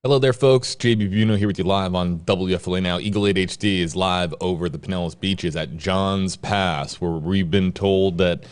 Hello there, folks. JB Buno here with you live on WFLA Now. Eagle 8 HD is live over the Pinellas beaches at Johns Pass, where we've been told that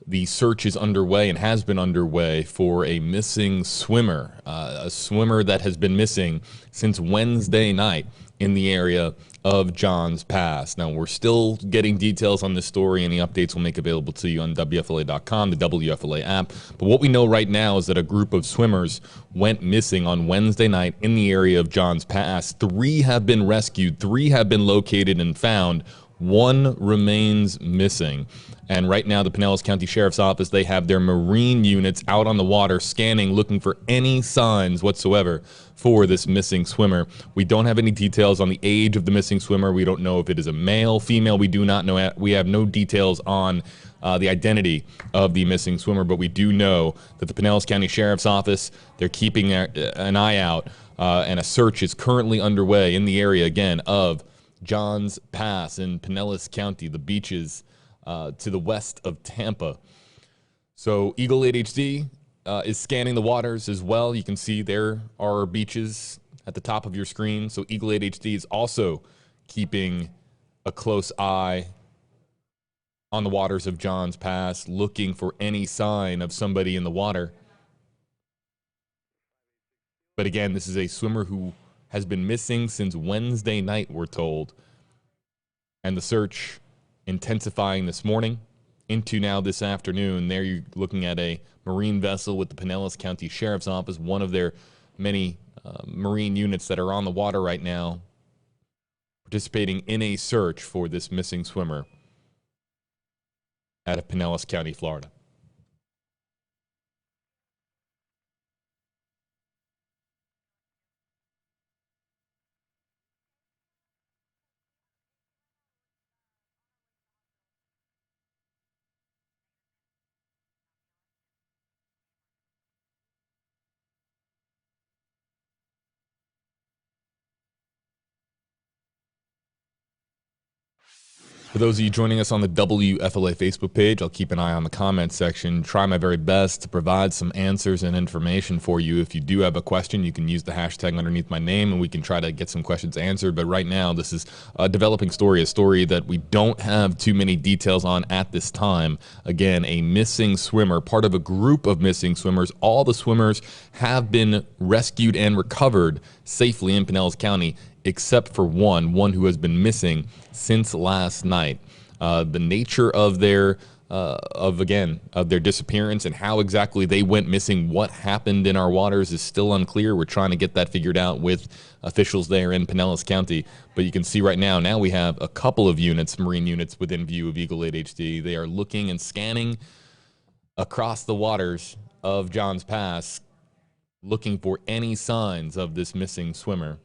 the search is underway and has been underway for a missing swimmer, a swimmer that has been missing since Wednesday night in the area of Johns Pass. Now, we're still getting details on this story. Any updates we'll make available to you on WFLA.com, the WFLA app. But what we know right now is that a group of swimmers went missing on Wednesday night in the area of Johns Pass. 3 have been rescued, 3 have been located and found. 1 remains missing. And right now, the Pinellas County Sheriff's Office, they have their marine units out on the water scanning, looking for any signs whatsoever for this missing swimmer. We don't have any details on the age of the missing swimmer. We don't know if it is a male, female. We do not know. We have no details on the identity of the missing swimmer, but we do know that the Pinellas County Sheriff's Office, they're keeping an eye out, and a search is currently underway in the area, again, of Johns Pass in Pinellas County, the beaches to the west of Tampa. So Eagle 8 HD is scanning the waters as well. You can see there are beaches at the top of your screen. So Eagle 8 HD is also keeping a close eye on the waters of Johns Pass, looking for any sign of somebody in the water. But again, this is a swimmer who has been missing since Wednesday night, we're told. And the search intensifying this morning into now this afternoon. There you're looking at a marine vessel with the Pinellas County Sheriff's Office, one of their many marine units that are on the water right now, participating in a search for this missing swimmer out of Pinellas County, Florida. For those of you joining us on the WFLA Facebook page, I'll keep an eye on the comments section, try my very best to provide some answers and information for you. If you do have a question, you can use the hashtag underneath my name and we can try to get some questions answered. But right now, this is a developing story, a story that we don't have too many details on at this time. Again, a missing swimmer, part of a group of missing swimmers. All the swimmers have been rescued and recovered safely in Pinellas County, except for one who has been missing since last night. The nature of their disappearance and how exactly they went missing, what happened in our waters, is still unclear. We're trying to get that figured out with officials there in Pinellas County. But you can see right now we have a couple of units, marine units, within view of Eagle 8 HD. They are looking and scanning across the waters of Johns Pass, looking for any signs of this missing swimmer.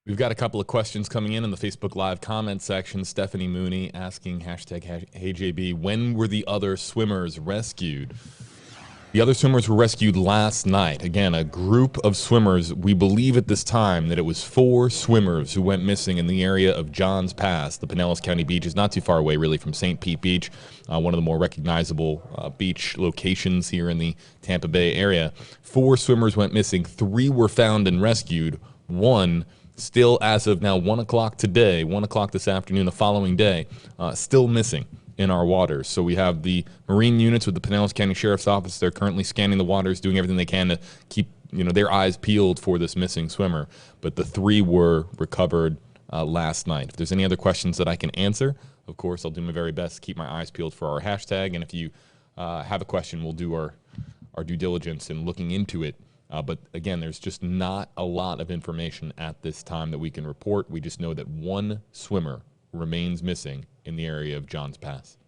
We've got a couple of questions coming in the Facebook Live comment section. Stephanie Mooney asking #HeyJB, when were the other swimmers rescued? The other swimmers were rescued last night. Again, a group of swimmers. We believe at this time that it was 4 swimmers who went missing in the area of Johns Pass. The Pinellas County Beach is not too far away, really, from St. Pete Beach, one of the more recognizable beach locations here in the Tampa Bay area. 4 swimmers went missing. 3 were found and rescued. 1 still, as of now, 1 o'clock today, 1 o'clock this afternoon, the following day, still missing in our waters. So we have the marine units with the Pinellas County Sheriff's Office. They're currently scanning the waters, doing everything they can to keep their eyes peeled for this missing swimmer. But the 3 were recovered last night. If there's any other questions that I can answer, of course, I'll do my very best to keep my eyes peeled for our hashtag. And if you have a question, we'll do our due diligence in looking into it. But again, there's just not a lot of information at this time that we can report. We just know that 1 swimmer remains missing in the area of Johns Pass.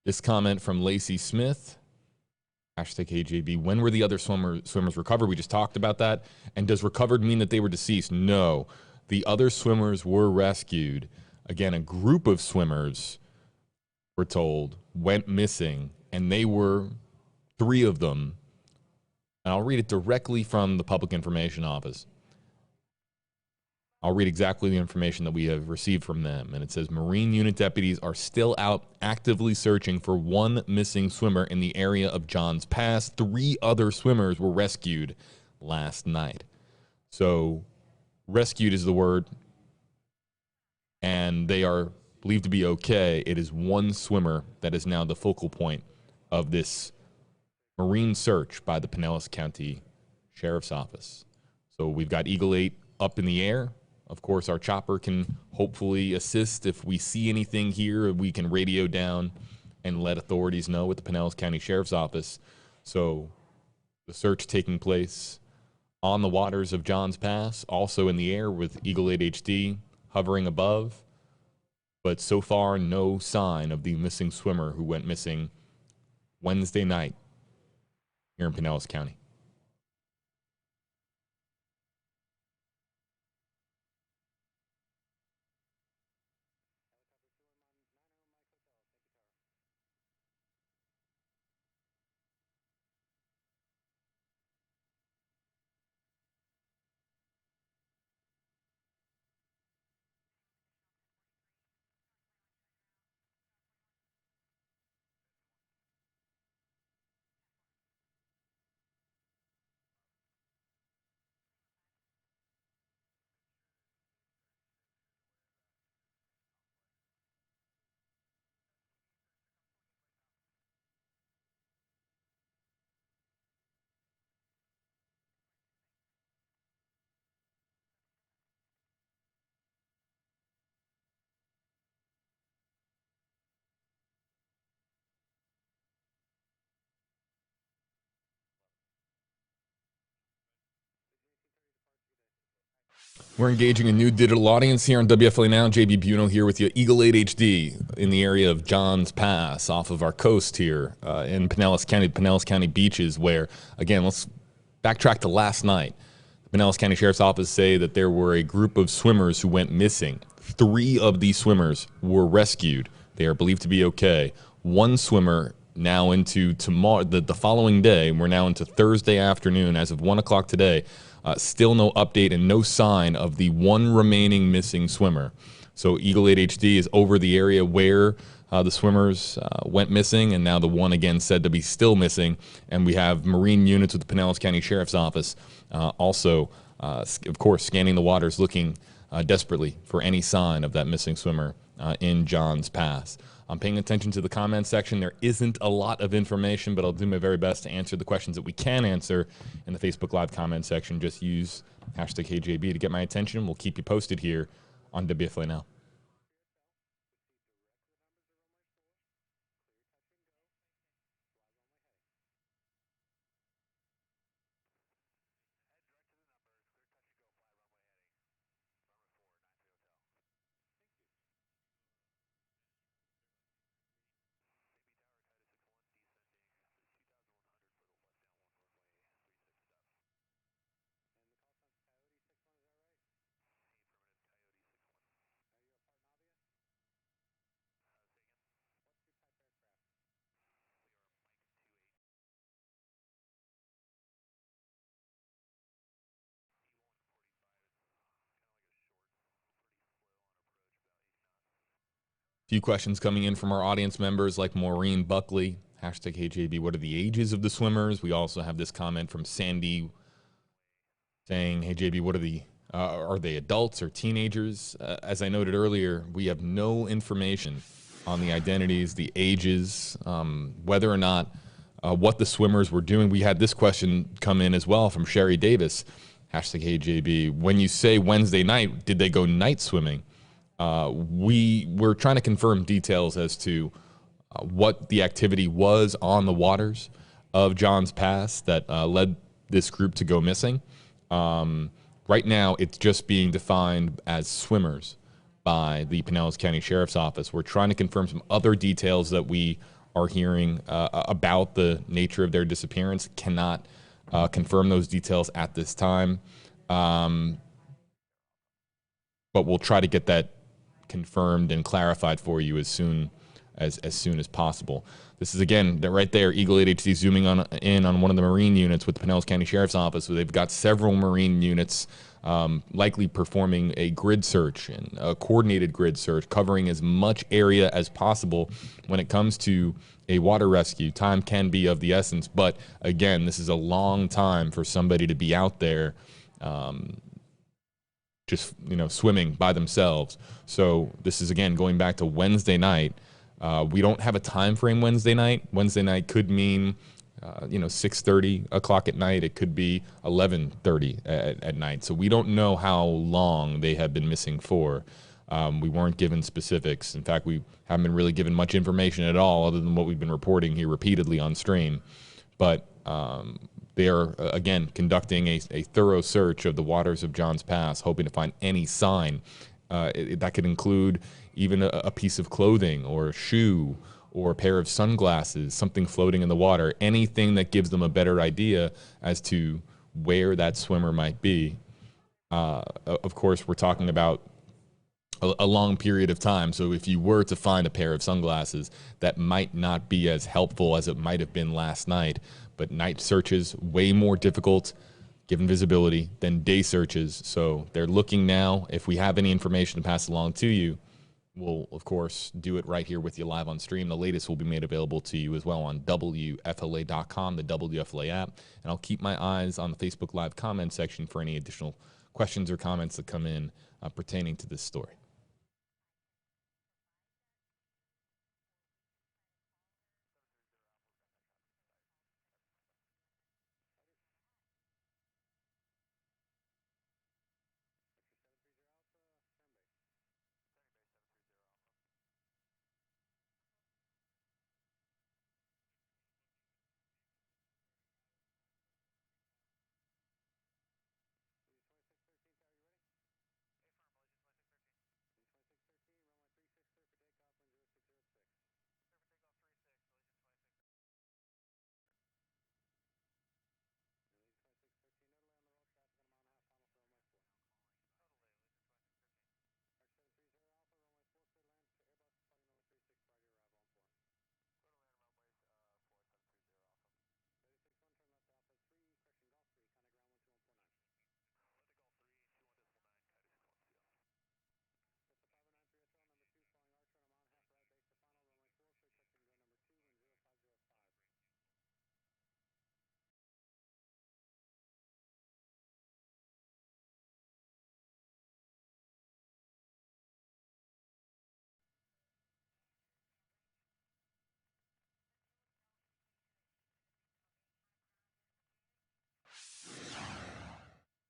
This comment from Lacey Smith. #HeyJB, when were the other swimmers recovered? We just talked about that. And does recovered mean that they were deceased? No. The other swimmers were rescued. Again, a group of swimmers, we're told, went missing, and they were 3 of them. And I'll read it directly from the Public Information Office. I'll read exactly the information that we have received from them. And it says, Marine unit deputies are still out actively searching for 1 missing swimmer in the area of Johns Pass. 3 other swimmers were rescued last night. So rescued is the word, and they are believed to be okay. It is 1 swimmer that is now the focal point of this marine search by the Pinellas County Sheriff's Office. So we've got Eagle 8 up in the air. Of course, our chopper can hopefully assist. If we see anything here, we can radio down and let authorities know at the Pinellas County Sheriff's Office. So the search taking place on the waters of Johns Pass, also in the air with Eagle 8 HD hovering above. But so far, no sign of the missing swimmer who went missing Wednesday night here in Pinellas County. We're engaging a new digital audience here on WFLA Now. JB Buno here with you. Eagle 8 HD in the area of Johns Pass off of our coast here in Pinellas County beaches, where, again, let's backtrack to last night. The Pinellas County Sheriff's Office say that there were a group of swimmers who went missing. 3 of these swimmers were rescued. They are believed to be okay. 1 swimmer now into tomorrow, the following day. We're now into Thursday afternoon as of 1 o'clock today. Still no update and no sign of the 1 remaining missing swimmer. So Eagle 8 HD is over the area where the swimmers went missing, and now the 1 again said to be still missing. And we have marine units with the Pinellas County Sheriff's Office also, of course, scanning the waters, looking desperately for any sign of that missing swimmer in Johns Pass. I'm paying attention to the comment section. There isn't a lot of information, but I'll do my very best to answer the questions that we can answer in the Facebook Live comment section. Just use #HeyJB to get my attention. We'll keep you posted here on WFLA Now. Few questions coming in from our audience members like Maureen Buckley. Hashtag HeyJB, what are the ages of the swimmers? We also have this comment from Sandy saying, hey JB, what are they adults or teenagers? As I noted earlier, we have no information on the identities, the ages, whether or not what the swimmers were doing. We had this question come in as well from Sherry Davis. Hashtag HeyJB, when you say Wednesday night, did they go night swimming? We're trying to confirm details as to what the activity was on the waters of Johns Pass that led this group to go missing. Right now, it's just being defined as swimmers by the Pinellas County Sheriff's Office. We're trying to confirm some other details that we are hearing about the nature of their disappearance. Cannot confirm those details at this time, but we'll try to get that confirmed and clarified for you as soon as possible. This is, again, right there, Eagle 8 HD zooming in on one of the Marine units with the Pinellas County Sheriff's Office. So they've got several Marine units likely performing a grid search, and a coordinated grid search, covering as much area as possible when it comes to a water rescue. Time can be of the essence, but again, this is a long time for somebody to be out there just swimming by themselves. So this is, again, going back to Wednesday night. We don't have a time frame Wednesday night. Wednesday night could mean 6:30 o'clock at night. It could be 11:30 at night. So we don't know how long they have been missing for. We weren't given specifics. In fact, we haven't been really given much information at all other than what we've been reporting here repeatedly on stream. But they are, again, conducting a thorough search of the waters of Johns Pass, hoping to find any sign. That could include even a piece of clothing or a shoe or a pair of sunglasses, something floating in the water, anything that gives them a better idea as to where that swimmer might be. Of course, we're talking about a long period of time. So if you were to find a pair of sunglasses, that might not be as helpful as it might have been last night. But night searches, way more difficult given visibility than day searches. So they're looking now. If we have any information to pass along to you, we'll, of course, do it right here with you live on stream. The latest will be made available to you as well on WFLA.com, the WFLA app. And I'll keep my eyes on the Facebook Live comment section for any additional questions or comments that come in pertaining to this story.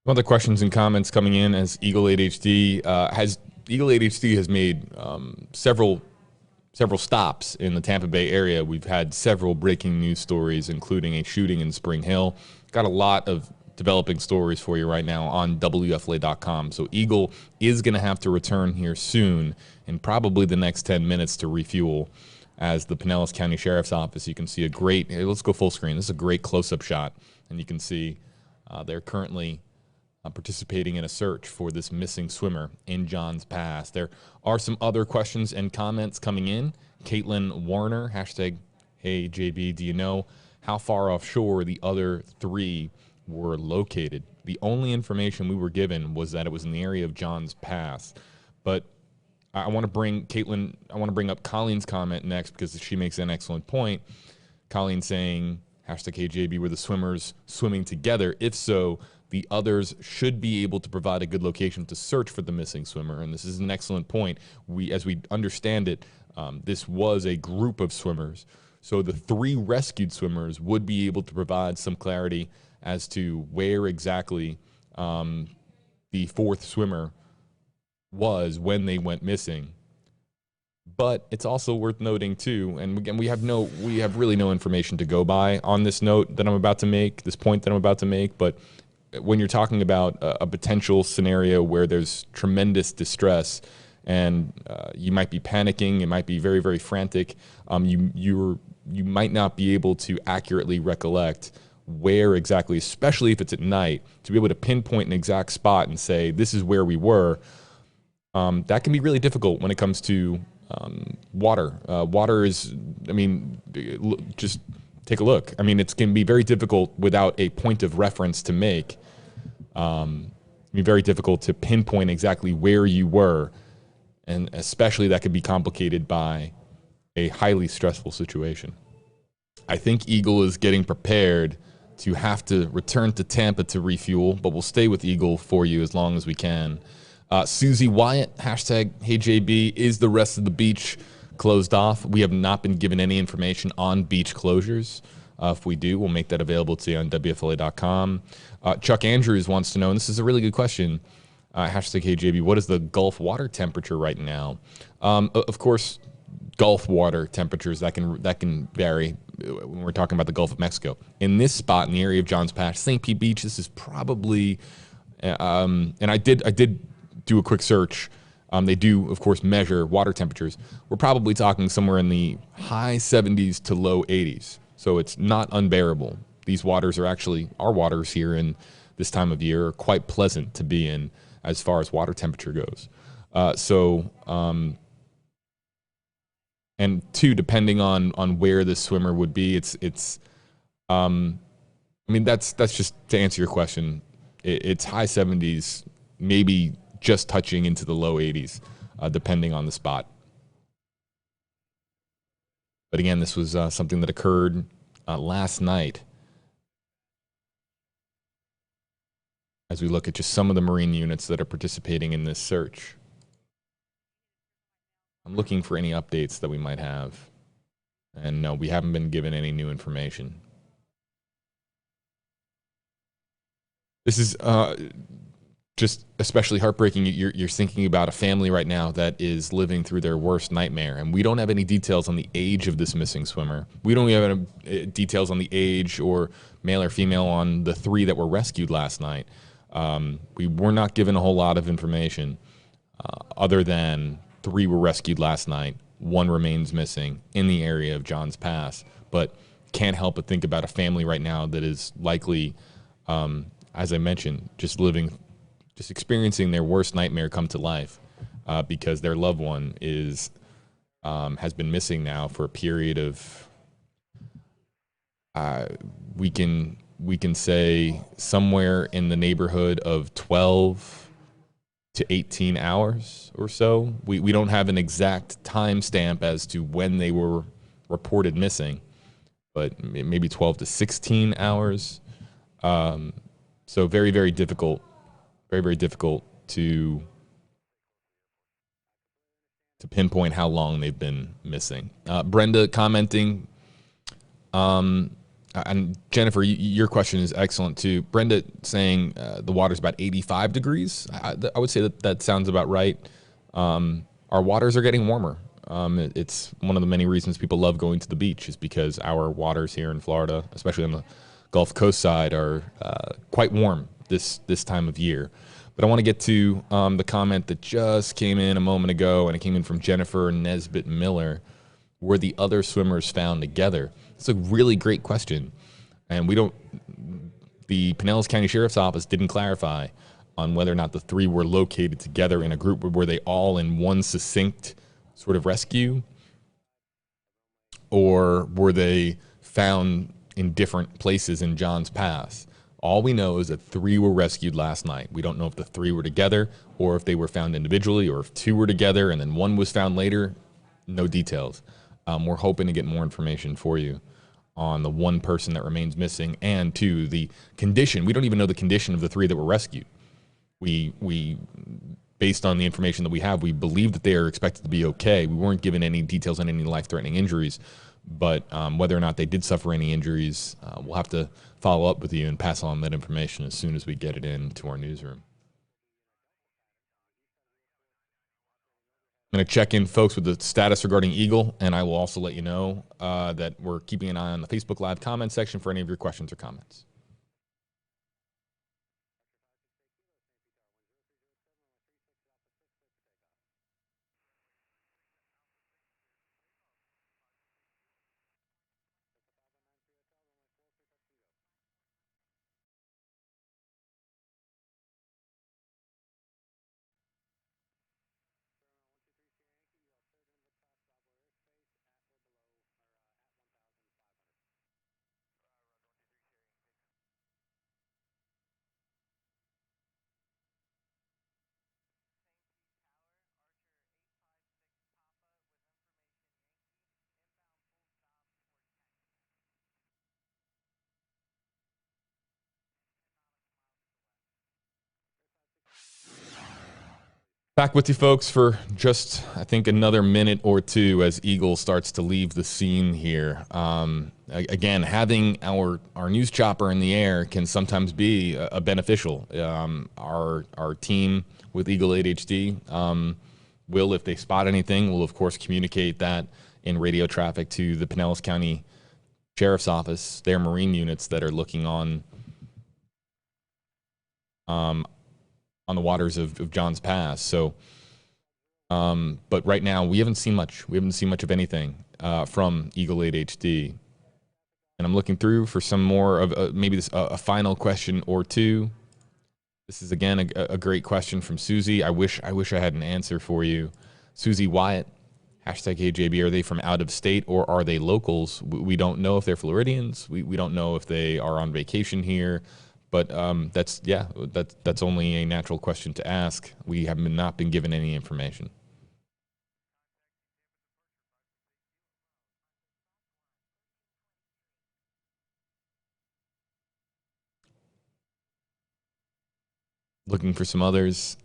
Other questions and comments coming in as Eagle 8 HD has made several stops in the Tampa Bay area. We've had several breaking news stories, including a shooting in Spring Hill. Got a lot of developing stories for you right now on WFLA.com. So Eagle is going to have to return here soon, in probably the next 10 minutes, to refuel. As the Pinellas County Sheriff's Office, you can see a great, let's go full screen. This is a great close-up shot, and you can see they're currently participating in a search for this missing swimmer in Johns Pass. There are some other questions and comments coming in. Caitlin Warner, hashtag, hey JB, do you know how far offshore the other three were located? The only information we were given was that it was in the area of Johns Pass. But I want to bring Caitlin, I want to bring up Colleen's comment next because she makes an excellent point. Colleen saying, #KJB, were the swimmers swimming together? If so, the others should be able to provide a good location to search for the missing swimmer. And this is an excellent point. As we understand it, this was a group of swimmers. So the 3 rescued swimmers would be able to provide some clarity as to where exactly the 4th swimmer was when they went missing. But it's also worth noting too, and again, we have really no information to go by on this note that I'm about to make, this point that I'm about to make. But when you're talking about a potential scenario where there's tremendous distress and you might be panicking, it might be very, very frantic, you might not be able to accurately recollect where exactly, especially if it's at night, to be able to pinpoint an exact spot and say, this is where we were. That can be really difficult when it comes to water. Water is, I mean, just take a look. I mean, it can be very difficult without a point of reference to make. It can be very difficult to pinpoint exactly where you were, and especially that could be complicated by a highly stressful situation. I think Eagle is getting prepared to have to return to Tampa to refuel, but we'll stay with Eagle for you as long as we can. Susie Wyatt, #HeyJB, is the rest of the beach closed off? We have not been given any information on beach closures. If we do, we'll make that available to you on WFLA.com. Chuck Andrews wants to know, and this is a really good question, #HeyJB, what is the Gulf water temperature right now? Of course, Gulf water temperatures, that can vary when we're talking about the Gulf of Mexico. In this spot, in the area of Johns Pass, St. Pete Beach, this is probably, and I did do a quick search. They do, of course, measure water temperatures. We're probably talking somewhere in the high 70s to low 80s. So it's not unbearable. These waters are actually, our waters here in this time of year are quite pleasant to be in as far as water temperature goes. And 2, depending on where the swimmer would be, I mean, that's just to answer your question. It's high 70s, maybe just touching into the low 80s, depending on the spot. But again, this was something that occurred last night. As we look at just some of the Marine units that are participating in this search. I'm looking for any updates that we might have. And no, we haven't been given any new information. This is just especially heartbreaking. You're thinking about a family right now that is living through their worst nightmare, and we don't have any details on the age of this missing swimmer. We don't have any details on the age or male or female on the 3 that were rescued last night. We were not given a whole lot of information other than 3 were rescued last night. 1 remains missing in the area of Johns Pass, but can't help but think about a family right now that is likely, as I mentioned, just experiencing their worst nightmare come to life because their loved one has been missing now for a period of, we can say somewhere in the neighborhood of 12 to 18 hours or so. We don't have an exact time stamp as to when they were reported missing, but maybe 12 to 16 hours. So very, very difficult. Very, very difficult to pinpoint how long they've been missing. Brenda commenting, and Jennifer, your question is excellent too. Brenda saying the water's about 85 degrees. I would say that sounds about right. Our waters are getting warmer. It's one of the many reasons people love going to the beach is because our waters here in Florida, especially on the Gulf Coast side, are quite warm this time of year. But I want to get to the comment that just came in a moment ago, and it came in from Jennifer Nesbitt Miller. Were the other swimmers found together? It's a really great question, and the Pinellas County Sheriff's Office didn't clarify on whether or not the 3 were located together in a group. Were they all in one succinct sort of rescue, or were they found in different places in Johns Pass? All we know is that 3 were rescued last night. We don't know if the 3 were together or if they were found individually or if 2 were together and then 1 was found later. No details. We're hoping to get more information for you on the 1 person that remains missing, and 2, the condition. We don't even know the condition of the 3 that were rescued. We based on the information that we have, we believe that they are expected to be okay. We weren't given any details on any life-threatening injuries, but whether or not they did suffer any injuries, we'll have to follow up with you and pass on that information as soon as we get it into our newsroom. I'm going to check in, folks, with the status regarding Eagle, and I will also let you know that we're keeping an eye on the Facebook Live comment section for any of your questions or comments. Back with you folks for just, I think, another minute or two as Eagle starts to leave the scene here. Again, having our news chopper in the air can sometimes be a beneficial. Our team with Eagle 8 HD will, if they spot anything, will of course communicate that in radio traffic to the Pinellas County Sheriff's Office, their Marine units that are looking on the waters of Johns Pass. So, but right now we haven't seen much. We haven't seen much of anything from Eagle 8 HD. And I'm looking through for some more of maybe a final question or two. This is again a great question from Susie. I wish I had an answer for you, Susie Wyatt. Hashtag HJB. Are they from out of state or are they locals? We don't know if they're Floridians. We don't know if they are on vacation here. But that's only a natural question to ask. We have not been given any information. Looking for some others.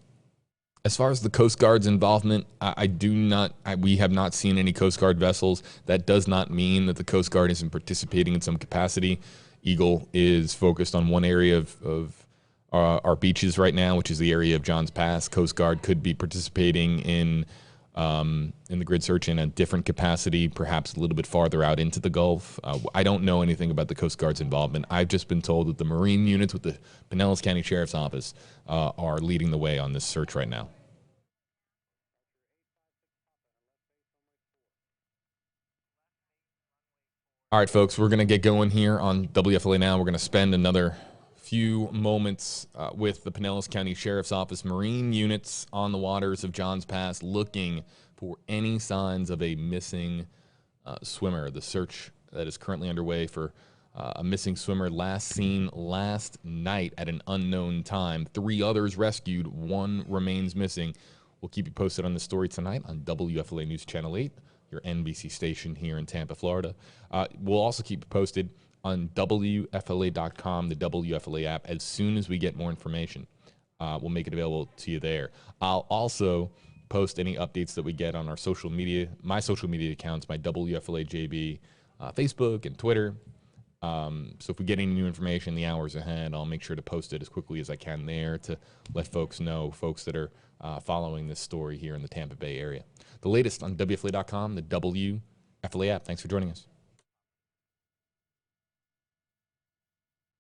As far as the Coast Guard's involvement, we have not seen any Coast Guard vessels. That does not mean that the Coast Guard isn't participating in some capacity. Eagle is focused on one area of our beaches right now, which is the area of Johns Pass. Coast Guard could be participating in the grid search in a different capacity, perhaps a little bit farther out into the Gulf. I don't know anything about the Coast Guard's involvement. I've just been told that the Marine units with the Pinellas County Sheriff's Office are leading the way on this search right now. All right, folks, we're going to get going here on WFLA Now. We're going to spend another few moments with the Pinellas County Sheriff's Office Marine units on the waters of Johns Pass looking for any signs of a missing swimmer. The search that is currently underway for a missing swimmer last seen last night at an unknown time. 3 others rescued. 1 remains missing. We'll keep you posted on this story tonight on WFLA News Channel 8. Your NBC station here in Tampa, Florida. We'll also keep you posted on WFLA.com, the WFLA app. As soon as we get more information, we'll make it available to you there. I'll also post any updates that we get on our social media, my social media accounts, my WFLAJB, Facebook and Twitter. So if we get any new information in the hours ahead, I'll make sure to post it as quickly as I can there to let folks know, folks that are following this story here in the Tampa Bay area. The latest on WFLA.com, the WFLA app. Thanks for joining us.